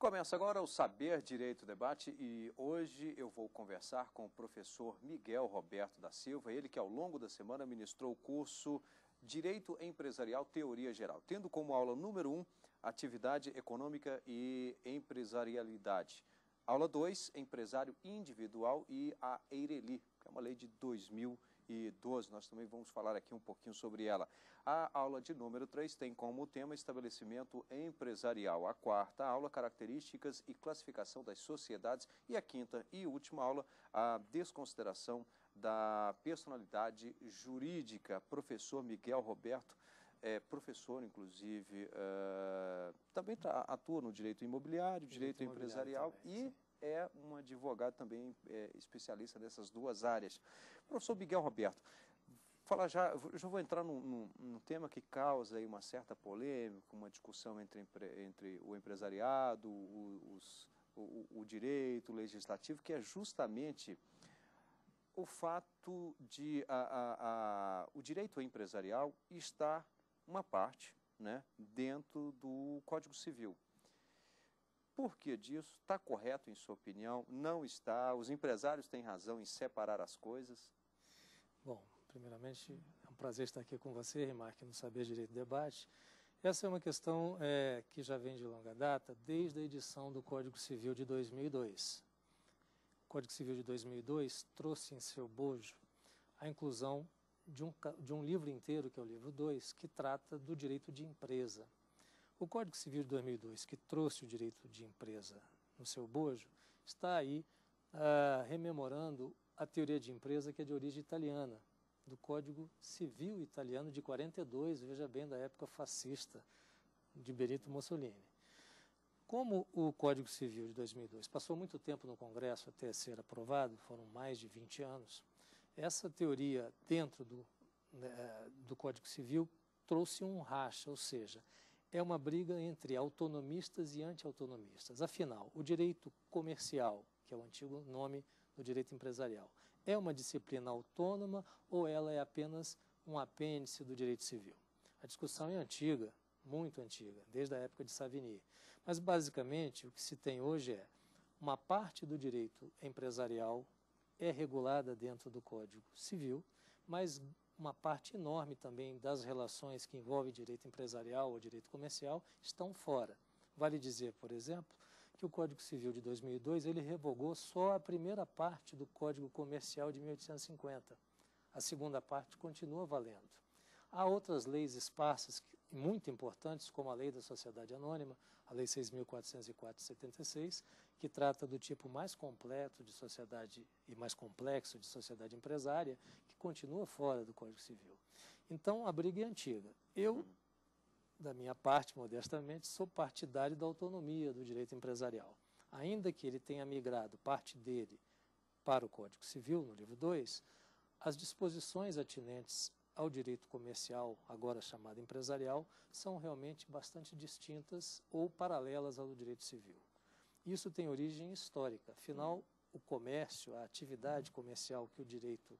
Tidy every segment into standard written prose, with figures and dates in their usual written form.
Começa agora o Saber Direito Debate e hoje eu vou conversar com o professor Miguel Roberto da Silva, ele que ao longo da semana ministrou o curso Direito Empresarial Teoria Geral, tendo como aula número 1, Atividade Econômica e Empresarialidade. Aula 2, Empresário Individual e a EIRELI, que é uma lei de 2012, nós também vamos falar aqui um pouquinho sobre ela. A aula de número 3 tem como tema estabelecimento empresarial. A quarta aula, características e classificação das sociedades. E a quinta e última aula, a desconsideração da personalidade jurídica. Professor Miguel Roberto, professor, inclusive, também atua no direito imobiliário, direito empresarial também, e é um advogado também especialista nessas duas áreas. Professor Miguel Roberto, eu já vou entrar num tema que causa aí uma certa polêmica, uma discussão entre o empresariado, o direito, o legislativo, que é justamente o fato de o direito empresarial estar uma parte, né, dentro do Código Civil. Por que disso? Está correto em sua opinião? Não está? Os empresários têm razão em separar as coisas? Bom, primeiramente, é um prazer estar aqui com você, Remarque, no Saber Direito Debate. Essa é uma questão que já vem de longa data, desde a edição do Código Civil de 2002. O Código Civil de 2002 trouxe em seu bojo a inclusão de um livro inteiro, que é o livro 2, que trata do direito de empresa. O Código Civil de 2002, que trouxe o direito de empresa no seu bojo, está aí rememorando a teoria de empresa que é de origem italiana, do Código Civil italiano de 42, veja bem, da época fascista de Benito Mussolini. Como o Código Civil de 2002 passou muito tempo no Congresso até ser aprovado, foram mais de 20 anos, essa teoria dentro do Código Civil trouxe um racha, ou seja, é uma briga entre autonomistas e anti-autonomistas. Afinal, o direito comercial, que é o antigo nome do direito empresarial, é uma disciplina autônoma ou ela é apenas um apêndice do direito civil? A discussão é antiga, muito antiga, desde a época de Savigny. Mas, basicamente, o que se tem hoje é uma parte do direito empresarial é regulada dentro do Código Civil, mas uma parte enorme também das relações que envolvem direito empresarial ou direito comercial estão fora. Vale dizer, por exemplo, que o Código Civil de 2002 ele revogou só a primeira parte do Código Comercial de 1850. A segunda parte continua valendo. Há outras leis esparsas muito importantes, como a Lei da Sociedade Anônima, a Lei 6.404 de 76, que trata do tipo mais completo de sociedade e mais complexo de sociedade empresária, que continua fora do Código Civil. Então, a briga é antiga. Eu, da minha parte, modestamente, sou partidário da autonomia do direito empresarial. Ainda que ele tenha migrado parte dele para o Código Civil, no livro 2, as disposições atinentes ao direito comercial, agora chamado empresarial, são realmente bastante distintas ou paralelas ao direito civil. Isso tem origem histórica. Afinal, o comércio, a atividade comercial que o direito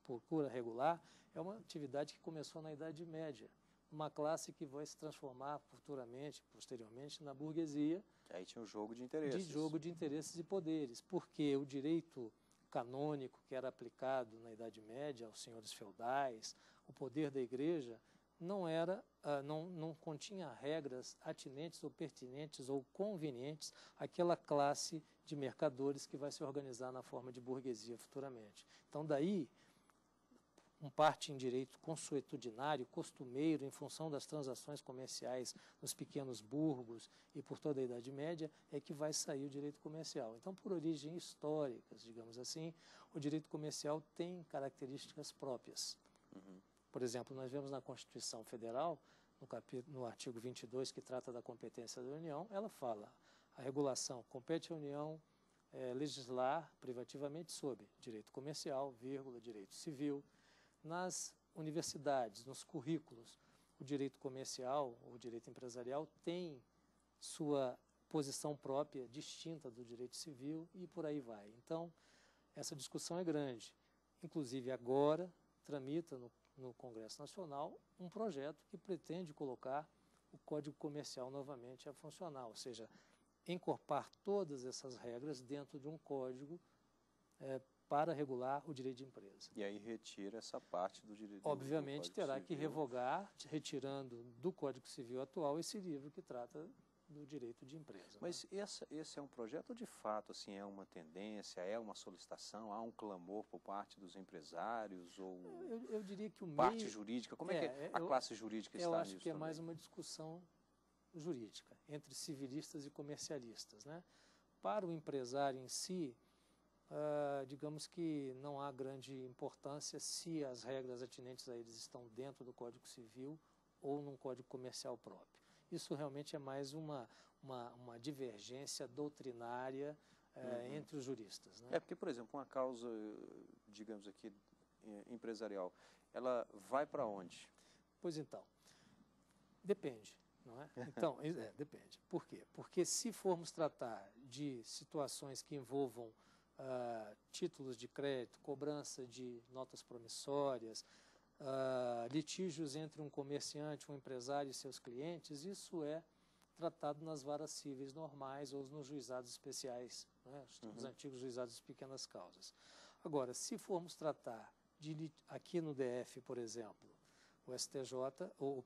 procura regular, é uma atividade que começou na Idade Média, uma classe que vai se transformar futuramente, posteriormente, na burguesia. Aí tinha o jogo de interesses. De jogo de interesses e poderes, porque o direito canônico que era aplicado na Idade Média aos senhores feudais, o poder da igreja, não continha regras atinentes ou pertinentes ou convenientes àquela classe de mercadores que vai se organizar na forma de burguesia futuramente. Então, daí, parte em direito consuetudinário, costumeiro, em função das transações comerciais nos pequenos burgos e por toda a Idade Média, é que vai sair o direito comercial. Então, por origens históricas, digamos assim, o direito comercial tem características próprias. Por exemplo, nós vemos na Constituição Federal, no artigo 22, que trata da competência da União, ela fala: a regulação compete à União legislar privativamente sobre direito comercial, direito civil. Nas universidades, nos currículos, o direito comercial, o direito empresarial tem sua posição própria, distinta do direito civil e por aí vai. Então, essa discussão é grande. Inclusive, agora, tramita no Congresso Nacional um projeto que pretende colocar o Código Comercial novamente a funcionar, ou seja, encorpar todas essas regras dentro de um código para regular o direito de empresa. E aí retira essa parte do direito Obviamente do terá que Civil. Revogar, retirando do Código Civil atual esse livro que trata do direito de empresa. Mas esse é um projeto de fato, assim, é uma tendência, é uma solicitação, há um clamor por parte dos empresários ou eu diria que o parte meio, jurídica? Como é que a classe jurídica está nisso? Eu acho que é também? mais uma discussão jurídica entre civilistas e comercialistas, né? Para o empresário em si, digamos que não há grande importância se as regras atinentes a eles estão dentro do Código Civil ou num Código Comercial próprio. Isso realmente é mais uma divergência doutrinária entre os juristas, né? Porque, por exemplo, uma causa, digamos aqui, empresarial, ela vai para onde? Pois então, depende, não é? Então, depende. Por quê? Porque se formos tratar de situações que envolvam títulos de crédito, cobrança de notas promissórias, litígios entre um comerciante, um empresário e seus clientes, isso é tratado nas varas cíveis normais ou nos juizados especiais, né? Os antigos juizados de pequenas causas. Agora, se formos tratar aqui no DF, por exemplo, o STJ, o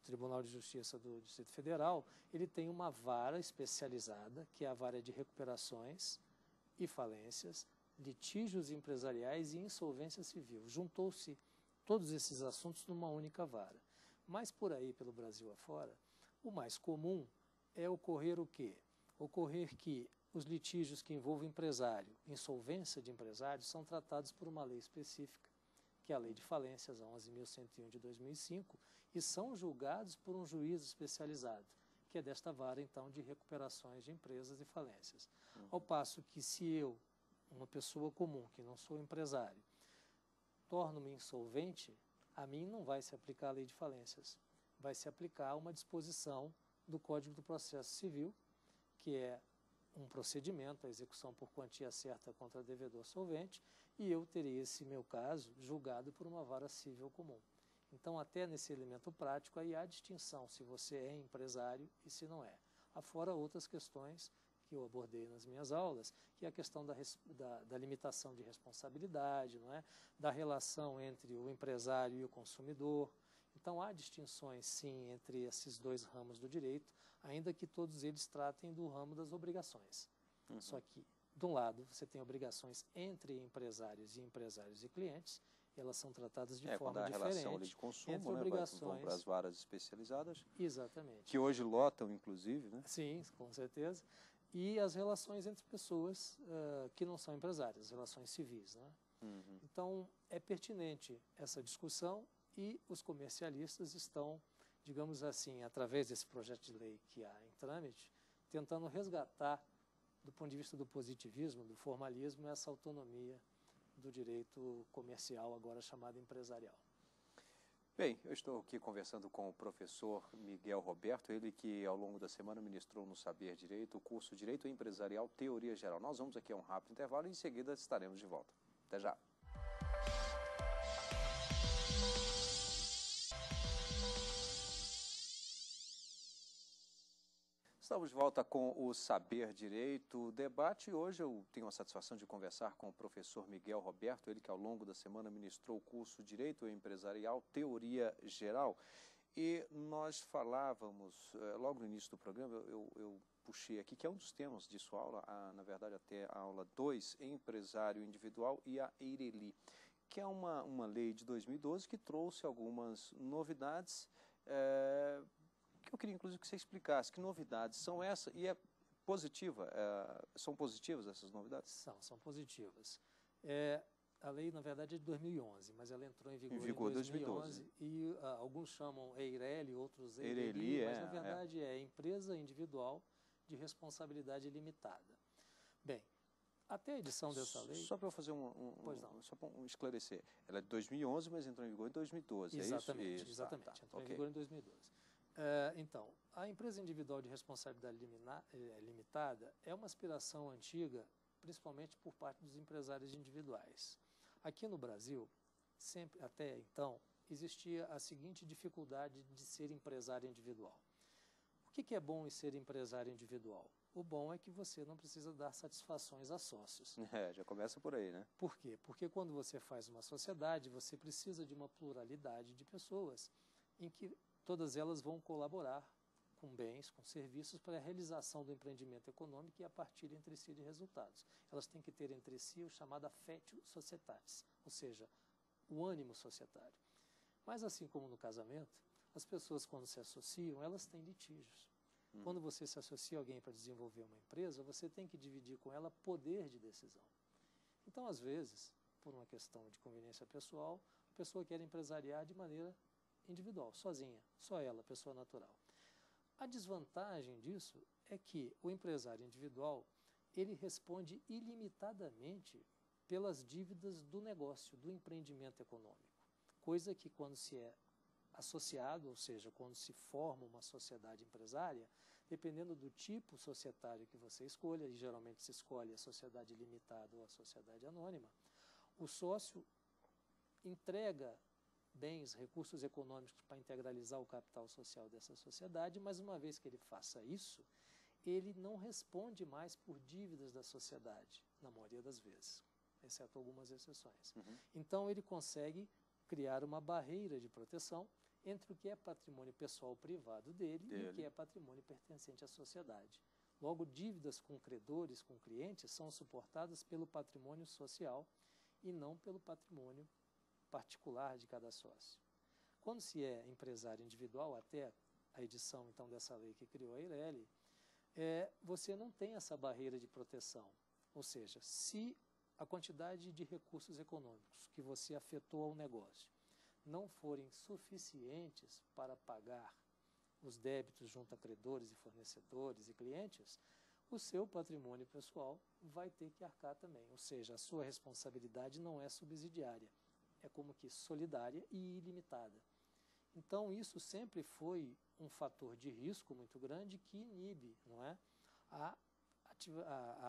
Tribunal de Justiça do Distrito Federal, ele tem uma vara especializada, que é a vara de recuperações e falências, litígios empresariais e insolvência civil. Juntou-se todos esses assuntos numa única vara. Mas por aí, pelo Brasil afora, o mais comum é ocorrer o quê? Ocorrer que os litígios que envolvem empresário, insolvência de empresário, são tratados por uma lei específica, que é a Lei de Falências, a 11.101 de 2005, e são julgados por um juiz especializado, que é desta vara, então, de recuperações de empresas e falências. Ao passo que se eu, uma pessoa comum, que não sou empresário, torno-me insolvente, a mim não vai se aplicar a Lei de Falências. Vai se aplicar uma disposição do Código do Processo Civil, que é um procedimento, a execução por quantia certa contra devedor solvente, e eu terei esse meu caso julgado por uma vara civil comum. Então, até nesse elemento prático, aí há distinção se você é empresário e se não é. Afora outras questões que eu abordei nas minhas aulas, que é a questão da limitação de responsabilidade, não é? Da relação entre o empresário e o consumidor. Então, há distinções, sim, entre esses dois ramos do direito, ainda que todos eles tratem do ramo das obrigações. Só que, de um lado, você tem obrigações entre empresários e clientes, elas são tratadas de forma diferente. Quando há relação ali de consumo, entre né, obrigações... vão para as varas especializadas. Exatamente. Que hoje lotam, inclusive, né? Sim, com certeza. E as relações entre pessoas que não são empresárias, as relações civis, né? Então, é pertinente essa discussão e os comercialistas estão, digamos assim, através desse projeto de lei que há em trâmite, tentando resgatar, do ponto de vista do positivismo, do formalismo, essa autonomia do direito comercial, agora chamado empresarial. Bem, eu estou aqui conversando com o professor Miguel Roberto, ele que ao longo da semana ministrou no Saber Direito o curso Direito Empresarial Teoria Geral. Nós vamos aqui a um rápido intervalo e em seguida estaremos de volta. Até já! Estamos de volta com o Saber Direito Debate e hoje eu tenho a satisfação de conversar com o professor Miguel Roberto, ele que ao longo da semana ministrou o curso Direito Empresarial Teoria Geral. E nós falávamos, logo no início do programa, eu puxei aqui, que é um dos temas de sua aula, na verdade até a aula 2, Empresário Individual e a EIRELI, que é uma lei de 2012 que trouxe algumas novidades, que eu queria, inclusive, que você explicasse que novidades são essas, e é positiva, são positivas essas novidades? São positivas. A lei, na verdade, é de 2011, mas ela entrou em vigor em 2012. E alguns chamam EIRELI, outros EIRELI, mas na verdade é Empresa Individual de Responsabilidade Limitada. Bem, até a edição dessa lei... Só para eu fazer só para esclarecer, ela é de 2011, mas entrou em vigor em 2012, exatamente, é isso? Exatamente, entrou em vigor em 2012. Então, a empresa individual de responsabilidade limitada é uma aspiração antiga, principalmente por parte dos empresários individuais. Aqui no Brasil, sempre até então, existia a seguinte dificuldade de ser empresário individual. O O que é bom em ser empresário individual? O bom é que você não precisa dar satisfações a sócios. Já começa por aí, né? Por quê? Porque quando você faz uma sociedade, você precisa de uma pluralidade de pessoas em que todas elas vão colaborar com bens, com serviços para a realização do empreendimento econômico e a partir entre si de resultados. Elas têm que ter entre si o chamado affectio societatis, ou seja, o ânimo societário. Mas assim como no casamento, as pessoas quando se associam, elas têm litígios. Quando você se associa a alguém para desenvolver uma empresa, você tem que dividir com ela poder de decisão. Então, às vezes, por uma questão de conveniência pessoal, a pessoa quer empresariar de maneira individual, sozinha, só ela, pessoa natural. A desvantagem disso é que o empresário individual, ele responde ilimitadamente pelas dívidas do negócio, do empreendimento econômico, coisa que quando se é associado, ou seja, quando se forma uma sociedade empresária, dependendo do tipo societário que você escolha, e geralmente se escolhe a sociedade limitada ou a sociedade anônima, o sócio entrega bens, recursos econômicos para integralizar o capital social dessa sociedade, mas uma vez que ele faça isso, ele não responde mais por dívidas da sociedade, na maioria das vezes, exceto algumas exceções. Então ele consegue criar uma barreira de proteção entre o que é patrimônio pessoal privado dele e o que é patrimônio pertencente à sociedade. Logo, dívidas com credores, com clientes, são suportadas pelo patrimônio social e não pelo patrimônio particular de cada sócio. Quando se é empresário individual, até a edição então dessa lei que criou a Eireli, você não tem essa barreira de proteção. Ou seja, se a quantidade de recursos econômicos que você afetou ao negócio não forem suficientes para pagar os débitos junto a credores e fornecedores e clientes, o seu patrimônio pessoal vai ter que arcar também. Ou seja, a sua responsabilidade não é subsidiária, é como que solidária e ilimitada. Então, isso sempre foi um fator de risco muito grande que inibe, não é, a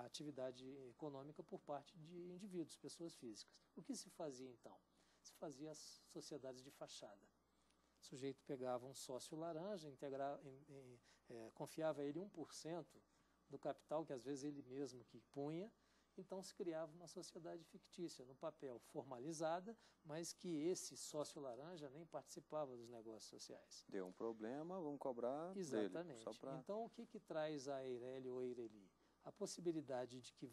atividade econômica por parte de indivíduos, pessoas físicas. O que se fazia então? Se fazia as sociedades de fachada. O sujeito pegava um sócio laranja, confiava a ele 1% do capital, que às vezes ele mesmo que punha, então se criava uma sociedade fictícia, no papel formalizada, mas que esse sócio laranja nem participava dos negócios sociais. Deu um problema, vamos cobrar Exatamente. dele. Só pra... Então o que traz a Eireli ou Eireli? A possibilidade de que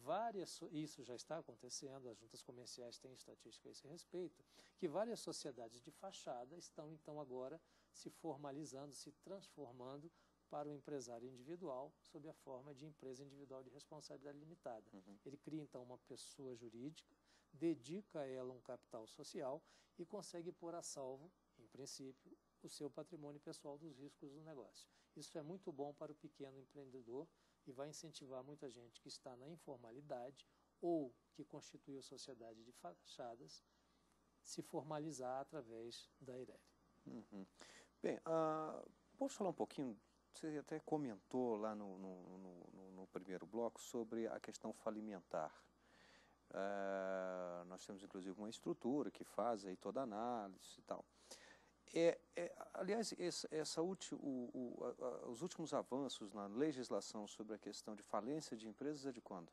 isso já está acontecendo, as juntas comerciais têm estatística a esse respeito, que várias sociedades de fachada estão então agora se formalizando, se transformando para o empresário individual sob a forma de empresa individual de responsabilidade limitada. Ele cria então uma pessoa jurídica, dedica a ela um capital social e consegue pôr a salvo, em princípio, o seu patrimônio pessoal dos riscos do negócio. Isso é muito bom para o pequeno empreendedor e vai incentivar muita gente que está na informalidade ou que constituiu sociedade de fachadas se formalizar através da Eireli. Bem, posso falar um pouquinho, você até comentou lá no primeiro bloco sobre a questão falimentar. Nós temos inclusive uma estrutura que faz aí toda a análise e tal. Aliás, os últimos avanços na legislação sobre a questão de falência de empresas é de quando?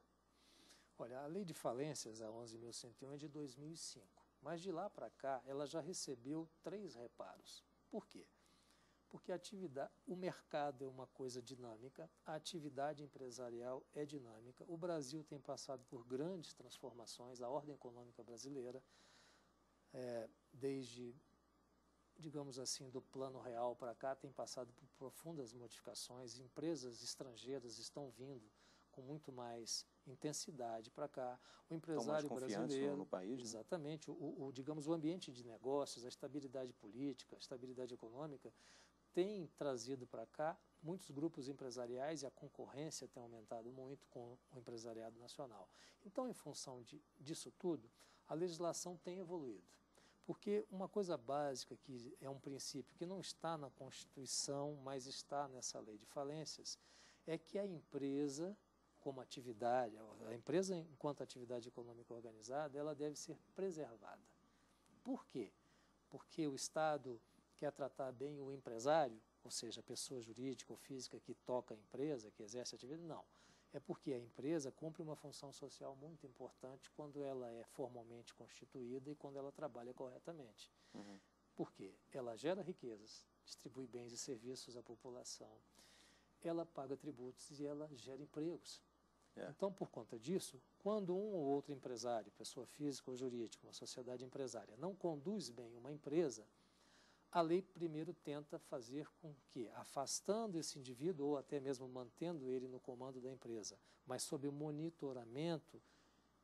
Olha, a lei de falências, a 11.101, é de 2005. Mas de lá para cá, ela já recebeu 3 reparos. Por quê? Porque o mercado é uma coisa dinâmica, a atividade empresarial é dinâmica. O Brasil tem passado por grandes transformações, a ordem econômica brasileira, desde, digamos assim, do plano real para cá, tem passado por profundas modificações. Empresas estrangeiras estão vindo com muito mais intensidade para cá. O empresário brasileiro, no país, exatamente, digamos, o ambiente de negócios, a estabilidade política, a estabilidade econômica, tem trazido para cá muitos grupos empresariais e a concorrência tem aumentado muito com o empresariado nacional. Então, em função disso tudo, a legislação tem evoluído. Porque uma coisa básica, que é um princípio que não está na Constituição, mas está nessa lei de falências, é que a empresa, como atividade, a empresa enquanto atividade econômica organizada, ela deve ser preservada. Por quê? Porque o Estado quer tratar bem o empresário, ou seja, a pessoa jurídica ou física que toca a empresa, que exerce a atividade, não. É porque a empresa cumpre uma função social muito importante quando ela é formalmente constituída e quando ela trabalha corretamente. Uhum. Por quê? Ela gera riquezas, distribui bens e serviços à população, ela paga tributos e ela gera empregos. Então, por conta disso, quando um ou outro empresário, pessoa física ou jurídica, uma sociedade empresária, não conduz bem uma empresa, a lei primeiro tenta fazer com que, afastando esse indivíduo ou até mesmo mantendo ele no comando da empresa, mas sob o monitoramento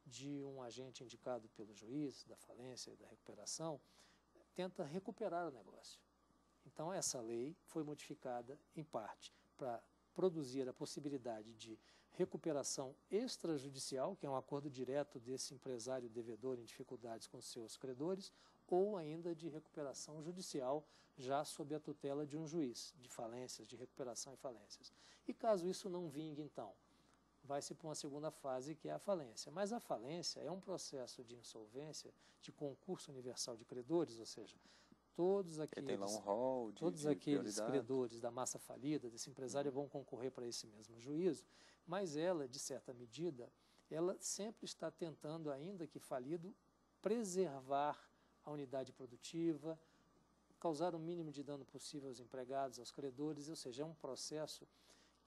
de um agente indicado pelo juiz da falência e da recuperação, tenta recuperar o negócio. Então, essa lei foi modificada, em parte, para produzir a possibilidade de recuperação extrajudicial, que é um acordo direto desse empresário devedor em dificuldades com seus credores, ou ainda de recuperação judicial, já sob a tutela de um juiz, de falências, de recuperação e falências. E caso isso não vingue, então, vai-se para uma segunda fase, que é a falência. Mas a falência é um processo de insolvência, de concurso universal de credores, ou seja, todos aqueles, tem lá um rol todos aqueles credores da massa falida, desse empresário, vão concorrer para esse mesmo juízo, mas ela, de certa medida, ela sempre está tentando, ainda que falido, preservar a unidade produtiva, causar o mínimo de dano possível aos empregados, aos credores, ou seja, é um processo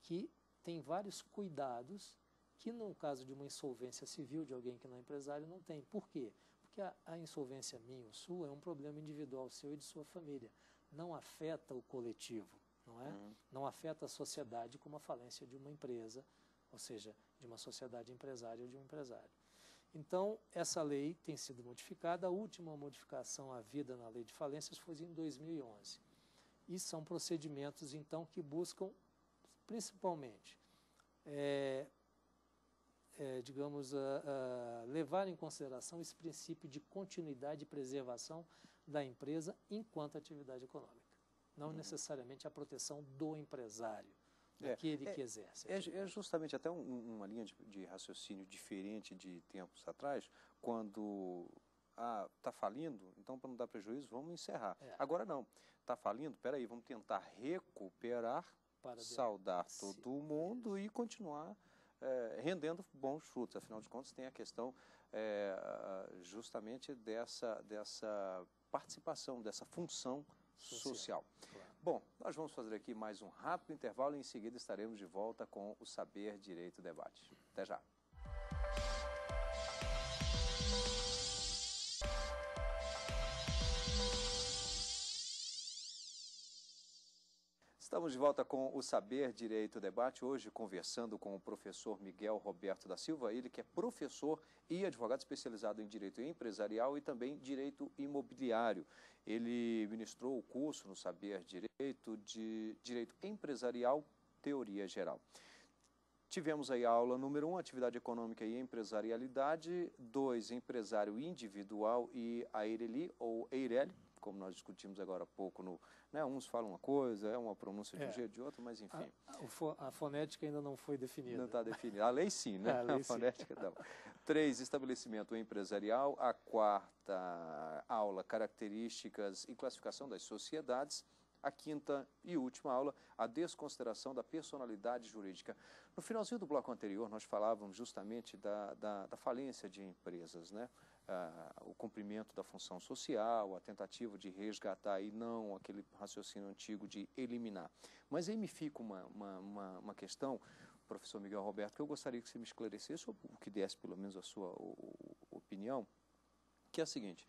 que tem vários cuidados que, no caso de uma insolvência civil de alguém que não é empresário, não tem. Por quê? Porque a insolvência minha ou sua é um problema individual seu e de sua família. Não afeta o coletivo, não é? Não afeta a sociedade como a falência de uma empresa, ou seja, de uma sociedade empresária ou de um empresário. Então, essa lei tem sido modificada. A última modificação havida na lei de falências foi em 2011. E são procedimentos, então, que buscam, principalmente, digamos, levar em consideração esse princípio de continuidade e preservação da empresa enquanto atividade econômica. Não necessariamente a proteção do empresário, daquele que exerce. É justamente até uma linha de raciocínio diferente de tempos atrás, quando está falindo, então para não dar prejuízo, vamos encerrar. Agora não, está falindo, peraí, vamos tentar recuperar, saudar todo mundo e continuar rendendo bons frutos. Afinal de contas, tem a questão justamente dessa participação, dessa função social. Claro. Bom, nós vamos fazer aqui mais um rápido intervalo e em seguida estaremos de volta com o Saber Direito Debate. Até já. Estamos de volta com o Saber Direito Debate, hoje conversando com o professor Miguel Roberto da Silva, ele que é professor e advogado especializado em Direito Empresarial e também Direito Imobiliário. Ele ministrou o curso no Saber Direito de Direito Empresarial, Teoria Geral. Tivemos aí a aula número 1, Atividade Econômica e Empresarialidade, 2, Empresário Individual e Eireli, ou Eireli, como nós discutimos agora há pouco, uns falam uma coisa, é uma pronúncia de um jeito, de outro, mas enfim. A fonética ainda não foi definida. Não está definida. A lei sim, né? A fonética não. 3, estabelecimento empresarial. A 4ª aula, características e classificação das sociedades. A 5ª e última aula, a desconsideração da personalidade jurídica. No finalzinho do bloco anterior, nós falávamos justamente da falência de empresas, né? O cumprimento da função social, a tentativa de resgatar e não aquele raciocínio antigo de eliminar. Mas aí me fica uma questão, professor Miguel Roberto, que eu gostaria que você me esclarecesse, ou que desse pelo menos a sua opinião, que é a seguinte: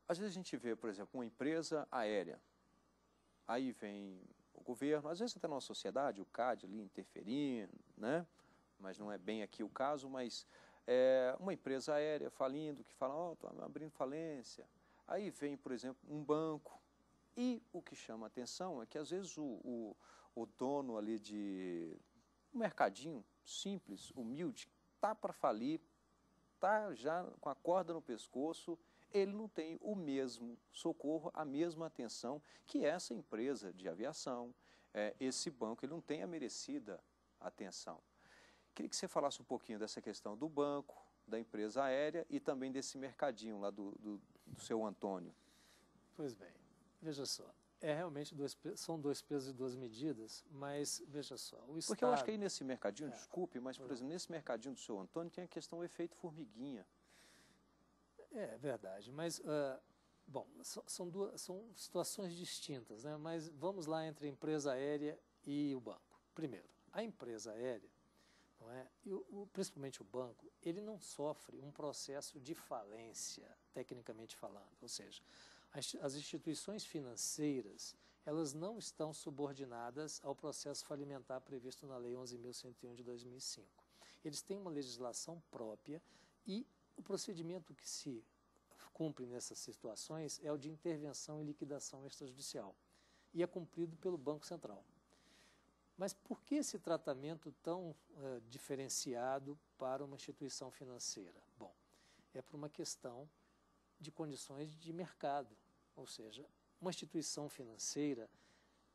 às vezes a gente vê, por exemplo, uma empresa aérea, aí vem o governo, às vezes até na sociedade, o CAD ali interferindo, né? Mas não é bem aqui o caso, mas uma empresa aérea falindo, que fala, estou abrindo falência. Aí vem, por exemplo, um banco. E o que chama a atenção é que, às vezes, o dono ali de um mercadinho simples, humilde, está para falir, está já com a corda no pescoço, ele não tem o mesmo socorro, a mesma atenção que essa empresa de aviação, esse banco, ele não tem a merecida atenção. Queria que você falasse um pouquinho dessa questão do banco, da empresa aérea e também desse mercadinho lá do seu Antônio. Pois bem, veja só. realmente são dois pesos e duas medidas, mas veja só, o Estado... Porque eu acho que aí nesse mercadinho, desculpe, mas por exemplo, nesse mercadinho do seu Antônio tem a questão do efeito formiguinha. É verdade, mas, bom, são situações distintas, né? Mas vamos lá entre a empresa aérea e o banco. Primeiro, a empresa aérea, não é? Principalmente o banco, ele não sofre um processo de falência, tecnicamente falando, ou seja, as instituições financeiras, elas não estão subordinadas ao processo falimentar previsto na Lei 11.101 de 2005. Eles têm uma legislação própria e o procedimento que se cumpre nessas situações é o de intervenção e liquidação extrajudicial e é cumprido pelo Banco Central. Mas por que esse tratamento tão diferenciado para uma instituição financeira? Bom, é por uma questão de condições de mercado, ou seja, uma instituição financeira,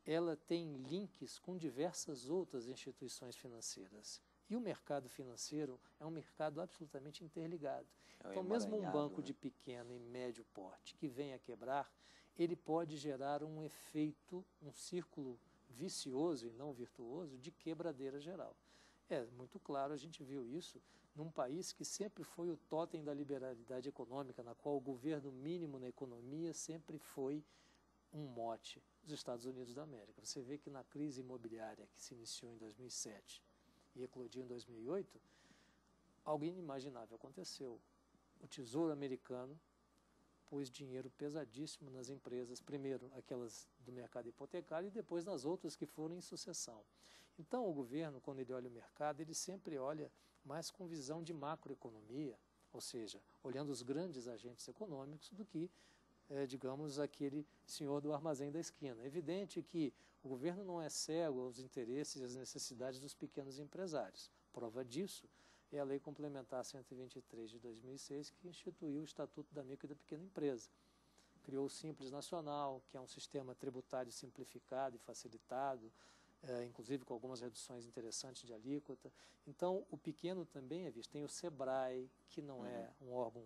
ela tem links com diversas outras instituições financeiras. E o mercado financeiro é um mercado absolutamente interligado. Então, mesmo um banco de pequeno e médio porte que venha a quebrar, ele pode gerar um efeito, um círculo vicioso e não virtuoso de quebradeira geral. É muito claro, a gente viu isso num país que sempre foi o tótem da liberalidade econômica, na qual o governo mínimo na economia sempre foi um mote dos Estados Unidos da América. Você vê que na crise imobiliária que se iniciou em 2007 e eclodiu em 2008, algo inimaginável aconteceu. O Tesouro Americano pôs dinheiro pesadíssimo nas empresas, primeiro aquelas do mercado hipotecário e depois nas outras que foram em sucessão. Então o governo, quando ele olha o mercado, ele sempre olha mais com visão de macroeconomia, ou seja, olhando os grandes agentes econômicos do que, digamos, aquele senhor do armazém da esquina. É evidente que o governo não é cego aos interesses e às necessidades dos pequenos empresários. Prova disso é a Lei Complementar 123 de 2006, que instituiu o Estatuto da Micro e da Pequena Empresa. Criou o Simples Nacional, que é um sistema tributário simplificado e facilitado, inclusive com algumas reduções interessantes de alíquota. Então, o pequeno também é visto. Tem o SEBRAE, que não é um órgão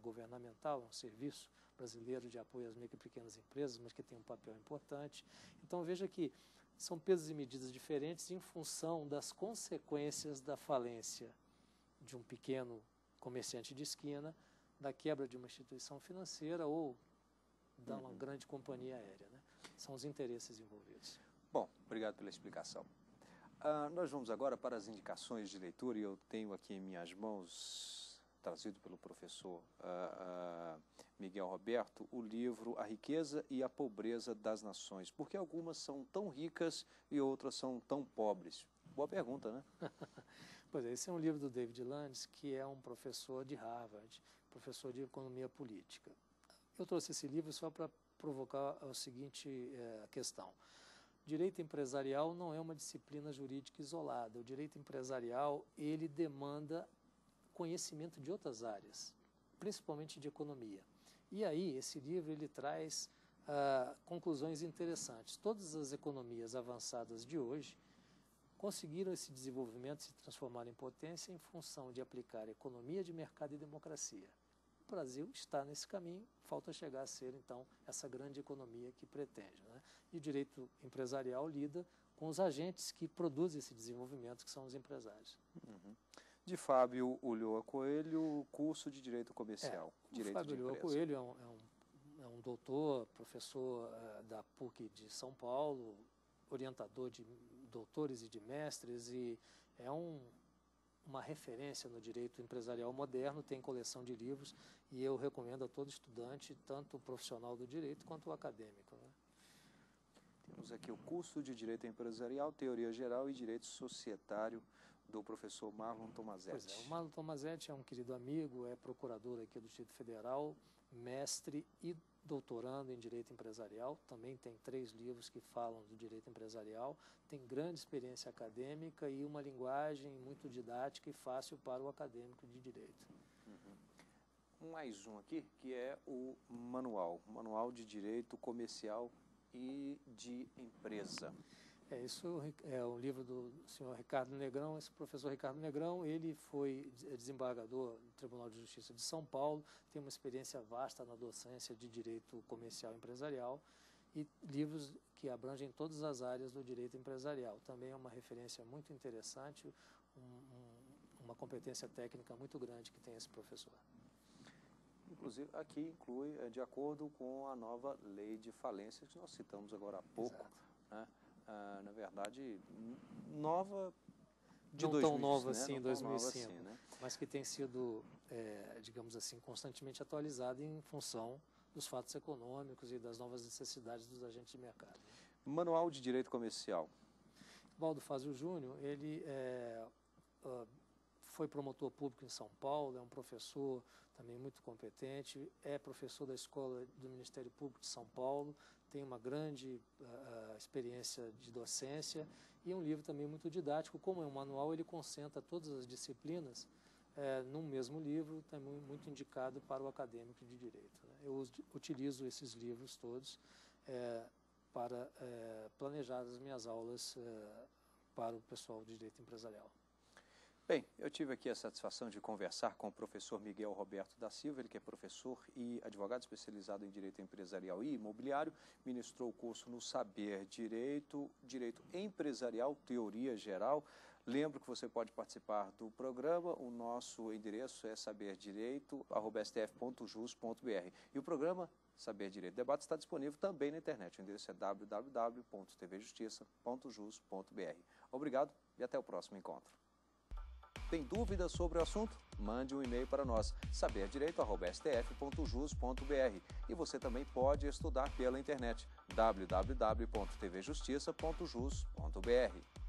governamental, é um serviço brasileiro de apoio às micro e pequenas empresas, mas que tem um papel importante. Então, veja que são pesos e medidas diferentes em função das consequências da falência de um pequeno comerciante de esquina, da quebra de uma instituição financeira ou de uma grande companhia aérea, né? São os interesses envolvidos. Bom, obrigado pela explicação. Nós vamos agora para as indicações de leitura e eu tenho aqui em minhas mãos, trazido pelo professor Miguel Roberto, o livro A Riqueza e a Pobreza das Nações. Por que algumas são tão ricas e outras são tão pobres? Boa pergunta, né? Pois é, esse é um livro do David Landes, que é um professor de Harvard, professor de economia política. Eu trouxe esse livro só para provocar a seguinte questão. Direito empresarial não é uma disciplina jurídica isolada. O direito empresarial, ele demanda conhecimento de outras áreas, principalmente de economia. E aí, esse livro, ele traz conclusões interessantes. Todas as economias avançadas de hoje conseguiram esse desenvolvimento se transformar em potência em função de aplicar economia de mercado e democracia. O Brasil está nesse caminho, falta chegar a ser, então, essa grande economia que pretende, né? E o direito empresarial lida com os agentes que produzem esse desenvolvimento, que são os empresários. De Fábio Ulloa Coelho, curso de Direito Comercial. Direito Fábio de Ulloa Coelho é um doutor, professor da PUC de São Paulo, orientador de doutores e de mestres, e é uma referência no direito empresarial moderno, tem coleção de livros, e eu recomendo a todo estudante, tanto o profissional do direito quanto o acadêmico, né? Temos aqui o curso de Direito Empresarial, Teoria Geral e Direito Societário do professor Marlon Tomazetti. Pois é, o Marlon Tomazetti é um querido amigo, é procurador aqui do Distrito Federal, mestre e doutorando em Direito Empresarial, também tem 3 livros que falam do direito empresarial, tem grande experiência acadêmica e uma linguagem muito didática e fácil para o acadêmico de Direito. Mais um aqui, que é o Manual de Direito Comercial e de Empresa. Isso é o livro do senhor Ricardo Negrão. Esse professor Ricardo Negrão, ele foi desembargador do Tribunal de Justiça de São Paulo, tem uma experiência vasta na docência de direito comercial e empresarial e livros que abrangem todas as áreas do direito empresarial. Também é uma referência muito interessante, uma competência técnica muito grande que tem esse professor. Inclusive, aqui inclui, de acordo com a nova lei de falência que nós citamos agora há pouco, né? Na verdade, nova de 2000, tão nova assim, né? em 2005, assim, né? mas que tem sido, digamos assim, constantemente atualizada em função dos fatos econômicos e das novas necessidades dos agentes de mercado. Manual de Direito Comercial. Valdo Fazio Júnior, ele foi promotor público em São Paulo, é um professor também muito competente, é professor da Escola do Ministério Público de São Paulo, tem uma grande experiência de docência e é um livro também muito didático. Como é um manual, ele concentra todas as disciplinas num mesmo livro, também muito indicado para o acadêmico de Direito, né? Eu utilizo esses livros todos para planejar as minhas aulas para o pessoal de Direito Empresarial. Bem, eu tive aqui a satisfação de conversar com o professor Miguel Roberto da Silva, ele que é professor e advogado especializado em Direito Empresarial e Imobiliário, ministrou o curso no Saber Direito, Direito Empresarial, Teoria Geral. Lembro que você pode participar do programa, o nosso endereço é saberdireito@stf.jus.br. E o programa Saber Direito Debate está disponível também na internet, o endereço é www.tvjustiça.jus.br. Obrigado e até o próximo encontro. Tem dúvidas sobre o assunto? Mande um e-mail para nós, saberdireito@stf.jus.br. E você também pode estudar pela internet, www.tvjustiça.jus.br.